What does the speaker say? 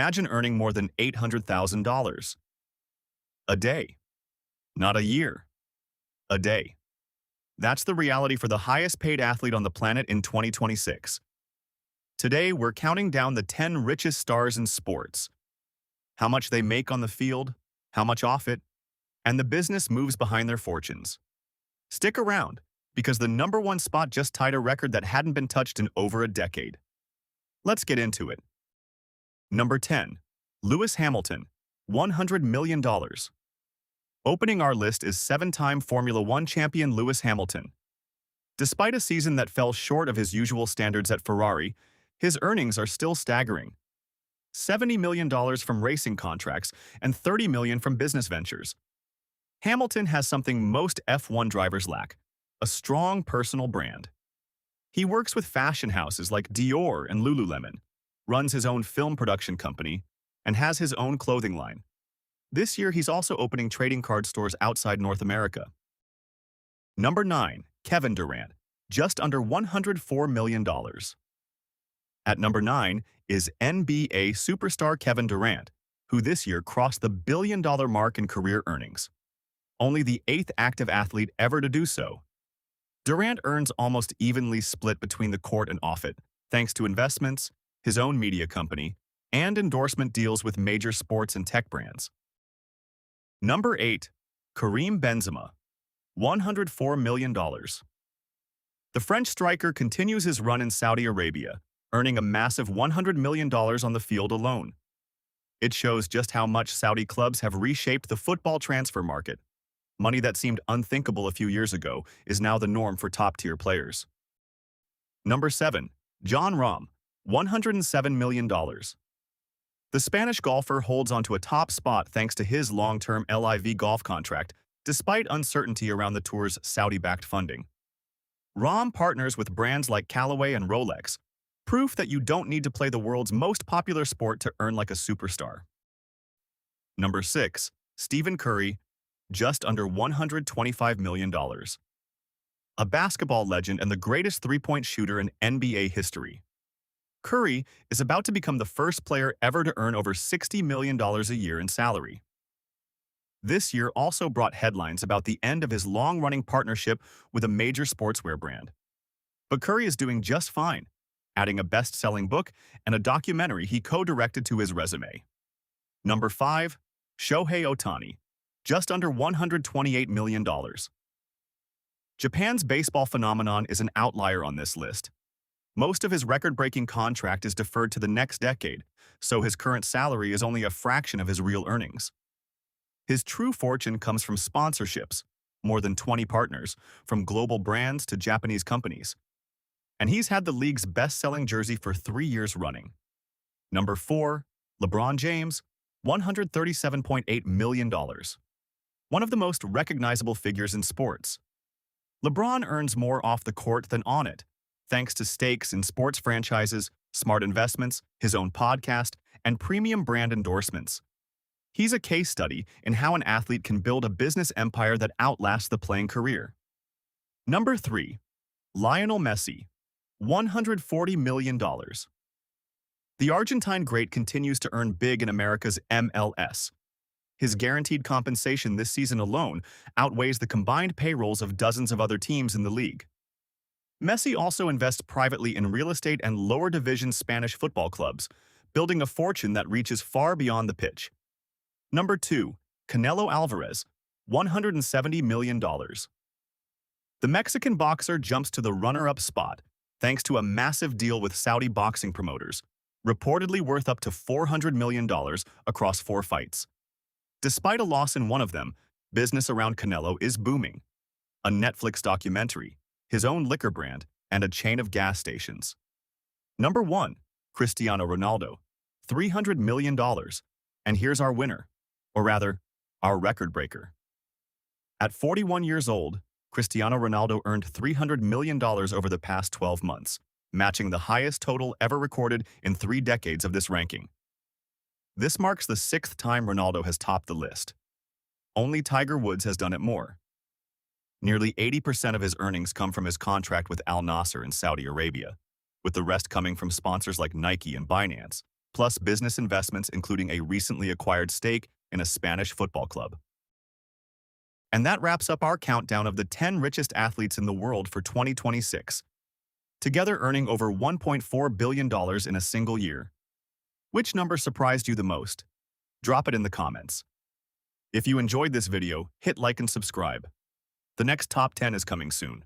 Imagine earning more than $800,000 a day. Not a year, a day. That's the reality for the highest paid athlete on the planet in 2026. Today, we're counting down the 10 richest stars in sports, how much they make on the field, how much off it, and the business moves behind their fortunes. Stick around, because the number one spot just tied a record that hadn't been touched in over a decade. Let's get into it. Number 10. Lewis Hamilton, $100 million. Opening our list is seven-time Formula One champion Lewis Hamilton. Despite a season that fell short of his usual standards at Ferrari, his earnings are still staggering. $70 million from racing contracts and $30 million from business ventures. Hamilton has something most F1 drivers lack: a strong personal brand. He works with fashion houses like Dior and Lululemon, runs his own film production company, and has his own clothing line. This year, he's also opening trading card stores outside North America. Number 9. Kevin Durant, just under $104 million. At number 9 is NBA superstar Kevin Durant, who this year crossed the billion-dollar mark in career earnings. Only the 8th active athlete ever to do so. Durant earns almost evenly split between the court and off it, thanks to investments, his own media company, and endorsement deals with major sports and tech brands. Number 8. Karim Benzema, $104 million. The French striker continues his run in Saudi Arabia, earning a massive $100 million on the field alone. It shows just how much Saudi clubs have reshaped the football transfer market. Money that seemed unthinkable a few years ago is now the norm for top-tier players. Number 7. Jon Rahm, $107 million. The Spanish golfer holds onto a top spot thanks to his long-term LIV golf contract, despite uncertainty around the tour's Saudi-backed funding. Rahm partners with brands like Callaway and Rolex, proof that you don't need to play the world's most popular sport to earn like a superstar. Number 6. Stephen Curry, just under $125 million. A basketball legend and the greatest three-point shooter in NBA history. Curry is about to become the first player ever to earn over $60 million a year in salary. This year also brought headlines about the end of his long-running partnership with a major sportswear brand. But Curry is doing just fine, adding a best-selling book and a documentary he co-directed to his resume. Number 5. Shohei Ohtani, just under $128 million. Japan's baseball phenomenon is an outlier on this list. Most of his record-breaking contract is deferred to the next decade, so his current salary is only a fraction of his real earnings. His true fortune comes from sponsorships, more than 20 partners, from global brands to Japanese companies. And he's had the league's best-selling jersey for 3 years running. Number 4. LeBron James, $137.8 million. One of the most recognizable figures in sports. LeBron earns more off the court than on it, thanks to stakes in sports franchises, smart investments, his own podcast, and premium brand endorsements. He's a case study in how an athlete can build a business empire that outlasts the playing career. Number 3. Lionel Messi, $140 million. The Argentine great continues to earn big in America's MLS. His guaranteed compensation this season alone outweighs the combined payrolls of dozens of other teams in the league. Messi also invests privately in real estate and lower-division Spanish football clubs, building a fortune that reaches far beyond the pitch. Number 2. Canelo Alvarez, $170 million. The Mexican boxer jumps to the runner-up spot thanks to a massive deal with Saudi boxing promoters, reportedly worth up to $400 million across 4 fights. Despite a loss in one of them, business around Canelo is booming. A Netflix documentary, his own liquor brand, and a chain of gas stations. Number 1. Cristiano Ronaldo, $300 million. And here's our winner, or rather, our record breaker. At 41 years old, Cristiano Ronaldo earned $300 million over the past 12 months, matching the highest total ever recorded in 3 decades of this ranking. This marks the 6th time Ronaldo has topped the list. Only Tiger Woods has done it more. Nearly 80% of his earnings come from his contract with Al Nasser in Saudi Arabia, with the rest coming from sponsors like Nike and Binance, plus business investments including a recently acquired stake in a Spanish football club. And that wraps up our countdown of the 10 richest athletes in the world for 2026, together earning over $1.4 billion in a single year. Which number surprised you the most? Drop it in the comments. If you enjoyed this video, hit like and subscribe. The next top 10 is coming soon.